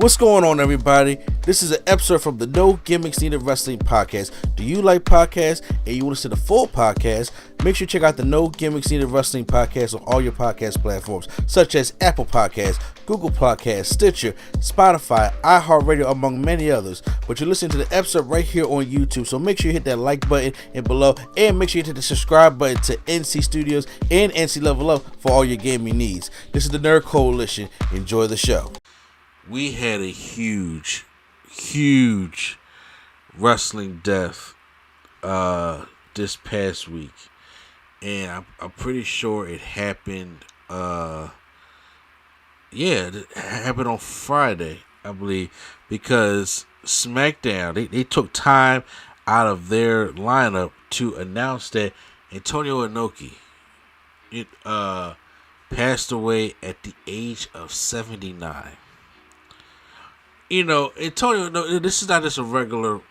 What's going on, everybody? This is an episode from the No Gimmicks Needed Wrestling podcast. Do you like podcasts and you want to see the full podcast? Make sure you check out the No Gimmicks Needed Wrestling podcast on all your podcast platforms, such as Apple Podcasts, Google Podcasts, Stitcher, Spotify, iHeartRadio, among many others. But you're listening to the episode right here on YouTube, so make sure you hit that like button and below, and make sure you hit the subscribe button to NC Studios and NC Level Up for all your gaming needs. This is the Nerd Coalition. Enjoy the show. We had a huge wrestling death this past week, and I'm pretty sure it happened. It happened on Friday, I believe, because Smackdown they took time out of their lineup to announce that Antonio Inoki passed away at the age of 79. You know, Antonio, no, this is not just a regular,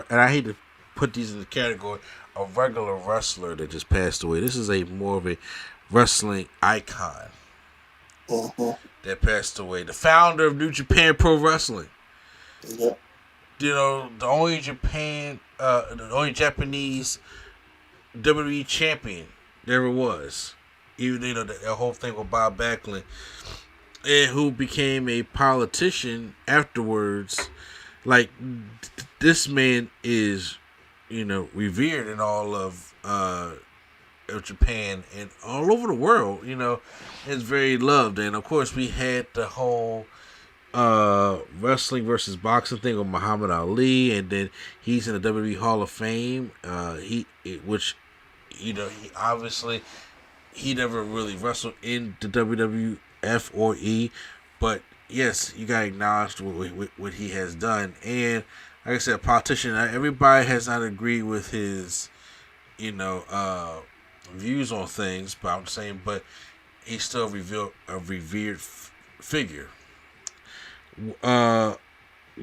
and I hate to put these in the category, a regular wrestler that just passed away. This is more of a wrestling icon that passed away. The founder of New Japan Pro Wrestling. Yep. You know, the only Japanese WWE champion there ever was. Even, that whole thing with Bob Backlund. And who became a politician afterwards. Like, this man is, revered in all of Japan and all over the world. Is very loved. And of course, we had the whole wrestling versus boxing thing with Muhammad Ali, and then he's in the WWE Hall of Fame. He obviously never really wrestled in the WWF or E, but yes, you gotta acknowledge what he has done. And like I said, politician, everybody has not agreed with his views on things, but I'm saying, but he's still a revered figure. When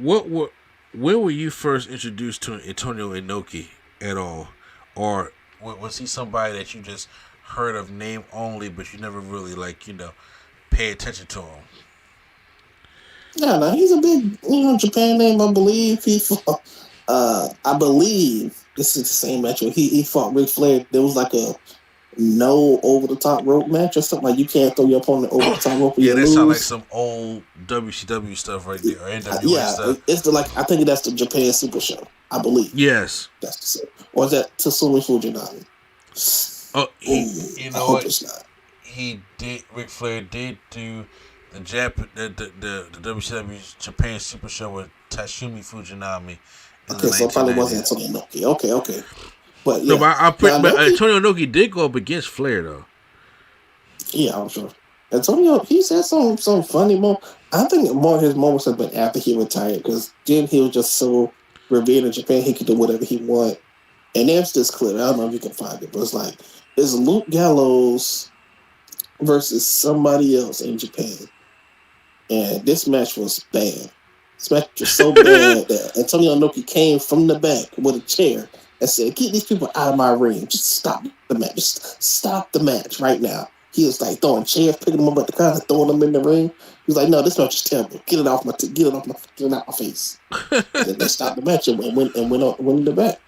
were you first introduced to Antonio Inoki at all, or was he somebody that you just heard of name only, but you never really pay attention to him? Yeah, he's a big, Japan name. I believe he fought. I believe this is the same match where he fought Ric Flair. There was like a no over the top rope match or something, like you can't throw your opponent over the top rope. Yeah, that sounds like some old WCW stuff right there, or NWA stuff. It's I think that's the Japan Super Show. I believe. Yes, that's the same. Or is that Tatsumi Fujinami? Oh, I hope it's not. He did. Ric Flair did do the WCW Japan Super Show with Tatsumi Fujinami. Okay, so it probably wasn't Antonio Inoki. Okay. But yeah, but Antonio Inoki did go up against Flair though. Yeah, I'm sure. Antonio, he's had some funny moments. I think more of his moments have been after he retired, because then he was just so revered in Japan he could do whatever he wanted. And there's this clip. I don't know if you can find it, but it's Luke Gallows versus somebody else in Japan. And this match was bad. This match was so bad that Antonio Inoki came from the back with a chair and said, "Get these people out of my ring. Just stop the match. Just stop the match right now." He was throwing chairs, picking them up at the car and throwing them in the ring. He was like, "No, this match is terrible. Get it out my face." And then they stopped the match and went in the back.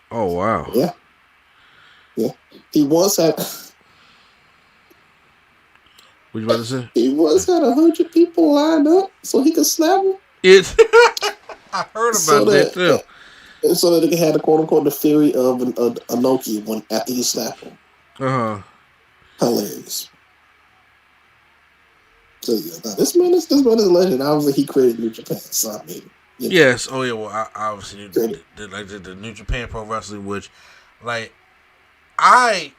Oh wow! Yeah. He once had. What you about to say? He once had 100 people lined up so he could slap them. I heard about that too. So that they could have the quote unquote the theory of Inoki after he slapped him. Hilarious. So yeah, this man is a legend. Obviously, he created New Japan. So I mean. Yes. Oh yeah. Well, I obviously the New Japan Pro Wrestling, which, I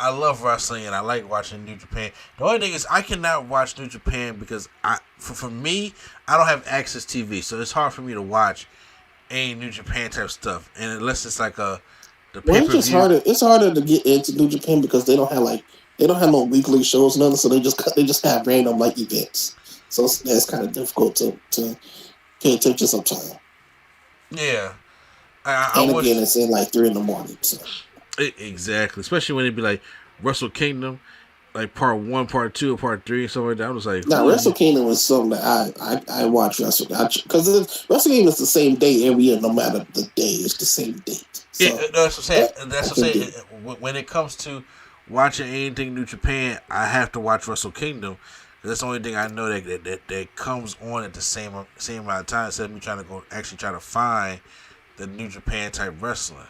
love wrestling and I like watching New Japan. The only thing is I cannot watch New Japan because for me, I don't have access TV, so it's hard for me to watch any New Japan type stuff. And unless it's the pay-per-view. It's harder to get into New Japan because they don't have no weekly shows, nothing. So they just have random events. So that's kind of difficult to pay attention sometimes. Yeah. Again, it's in 3 a.m. So. Exactly. Especially when it'd be Wrestle Kingdom. like part 1, part 2, or part 3, and stuff like that. I was like, now Wrestle Kingdom was something that I watch Wrestle because Wrestle Kingdom is the same day every year, no matter the day. It's the same date. So that's what I'm saying. That's what I'm saying. do. When it comes to watching anything New Japan, I have to watch Wrestle Kingdom. That's the only thing I know that comes on at the same amount of time. Instead of me trying to find the New Japan type wrestling.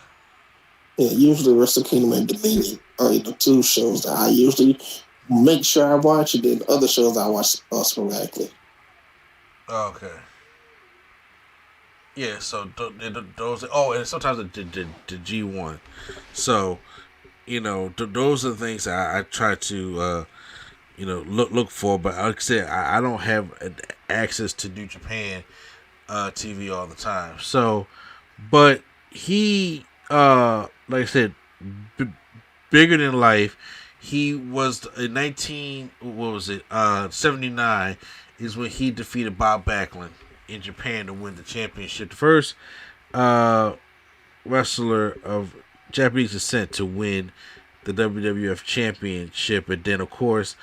Yeah, usually Wrestle Kingdom and Dominion are the two shows that I usually make sure I watch, and then other shows I watch sporadically. Okay. Yeah, so those. Oh, and sometimes the G1. So, those are the things that I try to look for. But like I said, I don't have access to New Japan TV all the time. So, but he like I said, bigger than life. He was in 79 is when he defeated Bob Backlund in Japan to win the championship. The first wrestler of Japanese descent to win the WWF championship. And then, of course,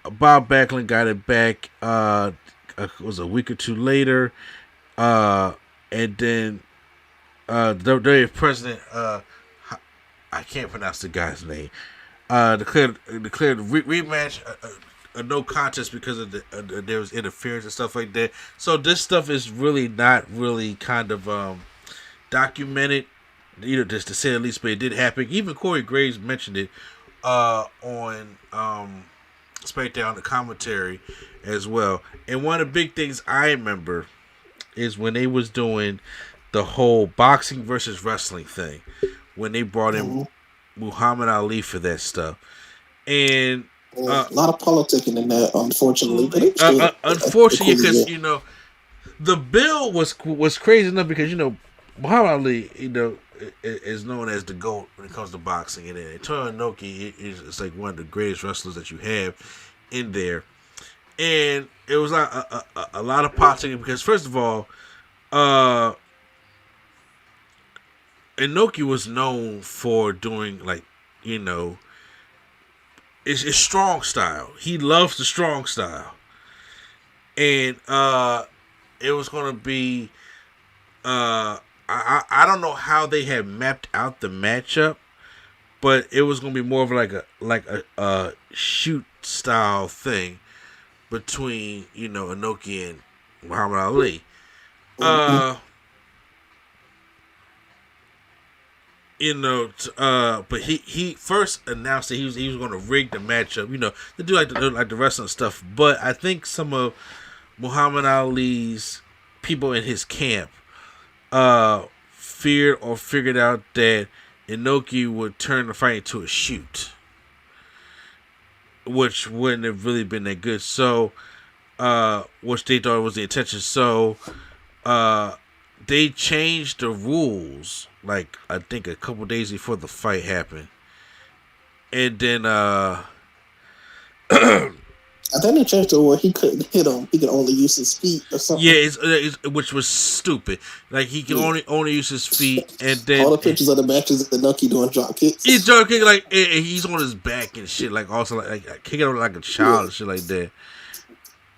Bob Backlund got it back it was a week or two later. And then the WWF president, I can't pronounce the guy's name, declared rematch a no contest because of there was interference and stuff like that. So this stuff is really not really kind of documented, just to say the least. But it did happen. Even Corey Graves mentioned it on Smackdown, the commentary as well. And one of the big things I remember is when they was doing the whole boxing versus wrestling thing, when they brought in Muhammad Ali for that stuff. And a lot of politicking in that, unfortunately. But unfortunately, because the bill was crazy enough because Muhammad Ali, is known as the GOAT when it comes to boxing, and Antonio Inoki is like one of the greatest wrestlers that you have in there. And it was like a lot of politicking because, first of all, Inoki was known for doing it's strong style. He loves the strong style. And it was going to be I don't know how they had mapped out the matchup, but it was going to be more of like a shoot style thing between Inoki and Muhammad Ali. But he first announced that he was going to rig the matchup, to do like the wrestling stuff. But I think some of Muhammad Ali's people in his camp feared or figured out that Inoki would turn the fight into a shoot, which wouldn't have really been that good. So, which they thought was the intention. So, they changed the rules, like, I think a couple days before the fight happened. And then, I think they changed it where he couldn't hit him. He could only use his feet or something. Yeah, which was stupid. Like, he can only use his feet. And then all the pictures of the matches of Inoki doing drop kicks. He's drop kicking, like, and he's on his back and shit. Like, also, like kicking him like a child and shit like that.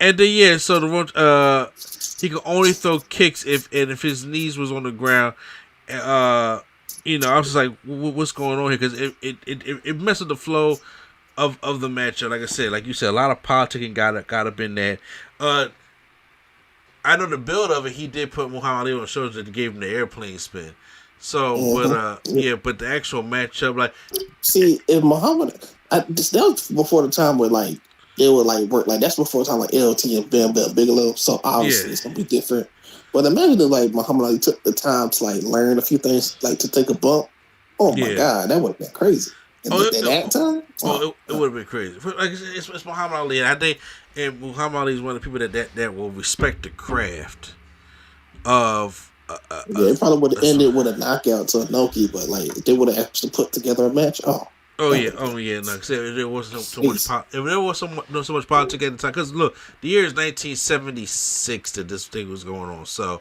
And then, so he could only throw kicks if his knees was on the ground. I was just like, what's going on here? Because it messed with the flow of the matchup. Like I said, like you said, a lot of politicking got up in that. I know the build of it, he did put Muhammad Ali on the shoulders that gave him the airplane spin. So, but the actual matchup, like, see, if Muhammad, that was before the time where like they would like work, like that's before the time like LT and Bam Bam Bigelow. So obviously it's gonna be different. But imagine if like Muhammad Ali took the time to like learn a few things, like to take a bump. Oh my God, that would have been crazy. At that time, it would have been crazy. Like it's Muhammad Ali, and I think Muhammad Ali is one of the people that will respect the craft of. It probably would have ended with a knockout to Inoki, but like if they would have actually put together a match. No. There wasn't so much. If there was so much politics at the time, because look, the year is 1976 that this thing was going on. So,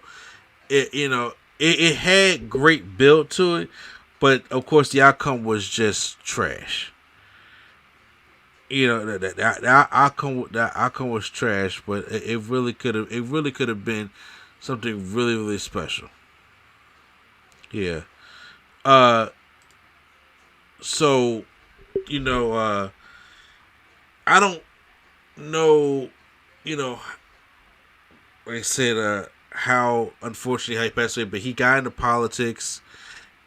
it had great build to it, but of course the outcome was just trash. that outcome was trash, but it really could have been something really, really special. Yeah. So, I don't know, like I said, how unfortunately how he passed away, but he got into politics,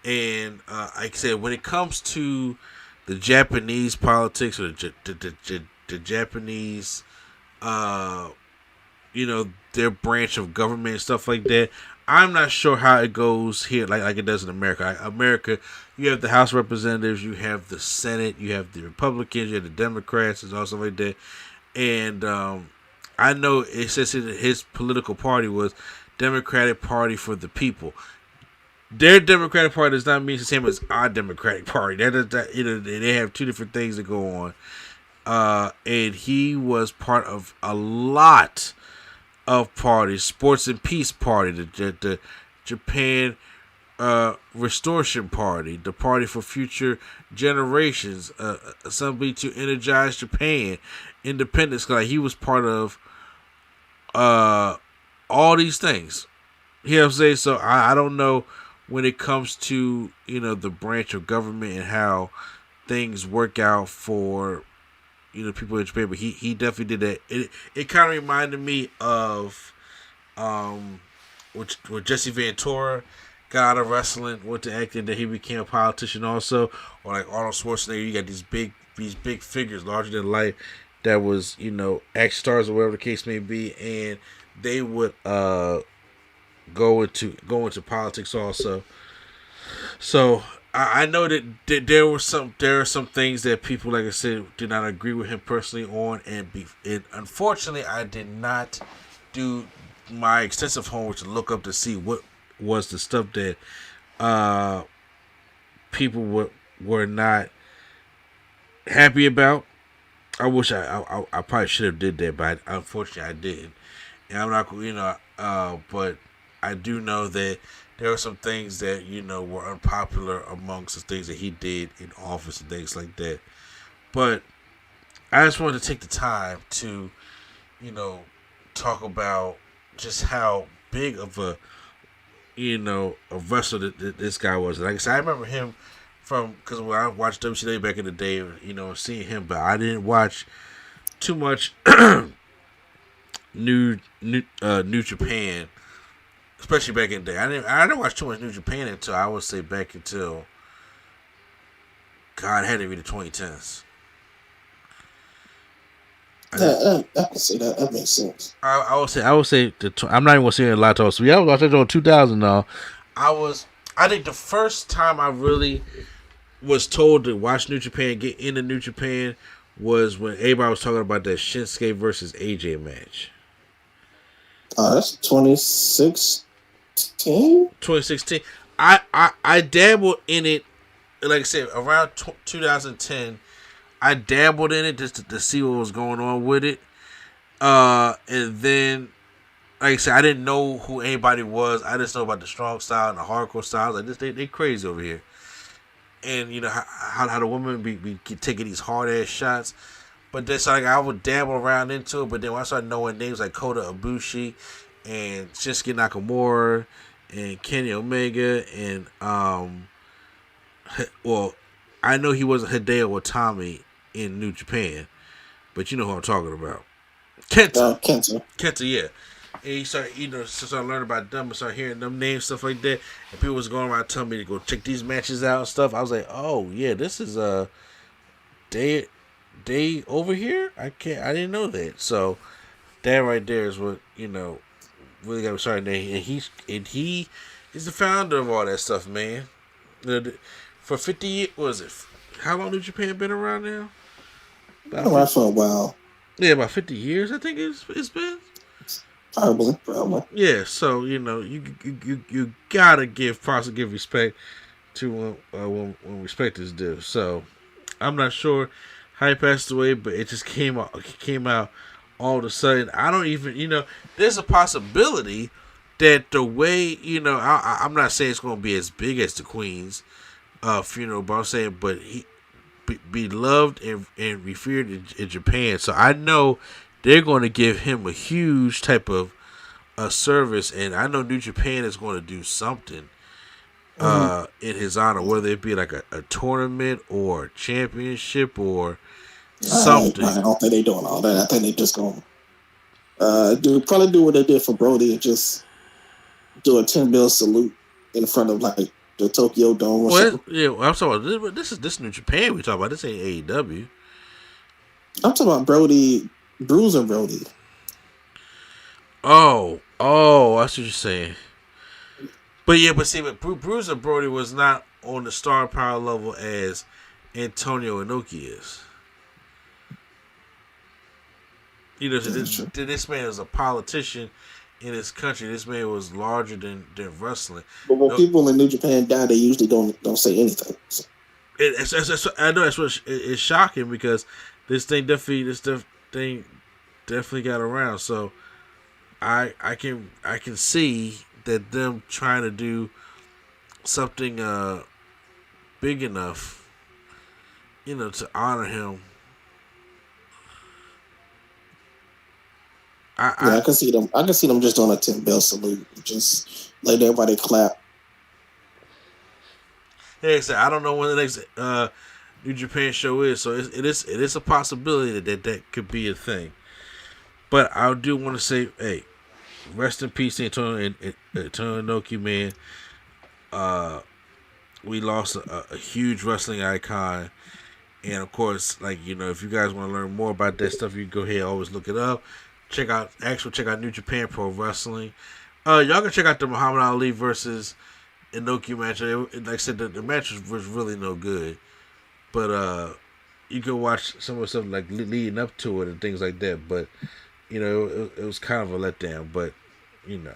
and like I said, when it comes to the Japanese politics or the Japanese, their branch of government and stuff like that, I'm not sure how it goes here, like it does in America. America, you have the House of Representatives, you have the Senate, you have the Republicans, you have the Democrats, and all stuff like that. And I know it says his political party was Democratic Party for the People. Their Democratic Party does not mean the same as our Democratic Party. They have two different things that go on. And he was part of a lot of parties, Sports and Peace Party, the Japan Restoration Party, the Party for Future Generations, somebody to energize Japan, independence. Like he was part of all these things. You know what I'm saying? So I don't know when it comes to the branch of government and how things work out for people in Japan, but he definitely did that. It kind of reminded me of when Jesse Ventura got out of wrestling, went to acting, that he became a politician also, or like Arnold Schwarzenegger. You got these big figures, larger than life, that was action stars or whatever the case may be, and they would go into politics also. So I know that there are some things that people, like I said, did not agree with him personally on, and unfortunately, I did not do my extensive homework to look up to see what was the stuff that people were not happy about. I wish I probably should have did that, but unfortunately I didn't. And I'm not, but I do know that there were some things that were unpopular amongst the things that he did in office and things like that. But I just wanted to take the time to talk about just how big of a wrestler that this guy was. Like I said, I remember him because when I watched WCW back in the day, seeing him, but I didn't watch too much New Japan, especially back in the day. I didn't watch too much New Japan until I would say back until God, had to be the 2010s. I can see that. That makes sense. I would say I'm not even gonna say a lot of so yeah, I was watching on 2000 now. I think the first time I really was told to watch New Japan, get into New Japan, was when everybody was talking about that Shinsuke versus AJ match. That's 2016. 2016. I dabbled in it, like I said, around 2010. I dabbled in it just to see what was going on with it. And then, like I said, I didn't know who anybody was. I just know about the strong style and the hardcore styles. Like this, they crazy over here. And how the women be taking these hard ass shots. But then, so like I would dabble around into it. But then when I started knowing names like Kota Ibushi and Shinsuke Nakamura and Kenny Omega and well, I know he wasn't Hideo Watami in New Japan, but you know who I'm talking about. Kenta, yeah. And you start, start learning about them and start hearing them names, stuff like that. And people was going around telling me to go check these matches out and stuff. I was like, oh yeah, this is they over here. I didn't know that. So that right there is what really got me started. And he is the founder of all that stuff, man. For 50 years, what was it? How long New Japan been around now? Been around for a while. Yeah, about 50 years, I think it's been. Probably. Yeah, so you gotta give respect to when respect is due. So I'm not sure how he passed away, but it just came out all of a sudden. I don't even there's a possibility that the way I'm not saying it's gonna be as big as the Queen's funeral, but I'm saying, but be loved and revered in Japan. So I know they're going to give him a huge type of a service, and I know New Japan is going to do something in his honor, whether it be like a tournament or a championship or something. I don't think they're doing all that. I think they're just going to do what they did for Brody and just do a 10 bell salute in front of like the Tokyo Dome or something. Yeah, I'm talking about this New Japan we talking about. This ain't AEW. I'm talking about Brody, Bruiser Brody. Oh, that's what you're saying. But Bruiser Brody was not on the star power level as Antonio Inoki is. You know, this man is a politician in his country. This man was larger than wrestling. But when people in New Japan die, they usually don't say anything. So. I know that's what it's shocking because this thing definitely got around. So I can see that them trying to do something big enough, you know, to honor him. I can see them. I can see them just doing a 10 bell salute, just let everybody clap. Like I said, I don't know when the next New Japan show is, so it is a possibility that could be a thing. But I do want to say, hey, rest in peace, Antonio Inoki, man. We lost a huge wrestling icon, and of course, like, you know, if you guys want to learn more about that stuff, you can go ahead and always look it up. Check out New Japan Pro Wrestling. Y'all can check out the Muhammad Ali versus Inoki match. Like I said, the match was really no good, but you can watch some of the stuff like leading up to it and things like that. But you know, it was kind of a letdown. But you know.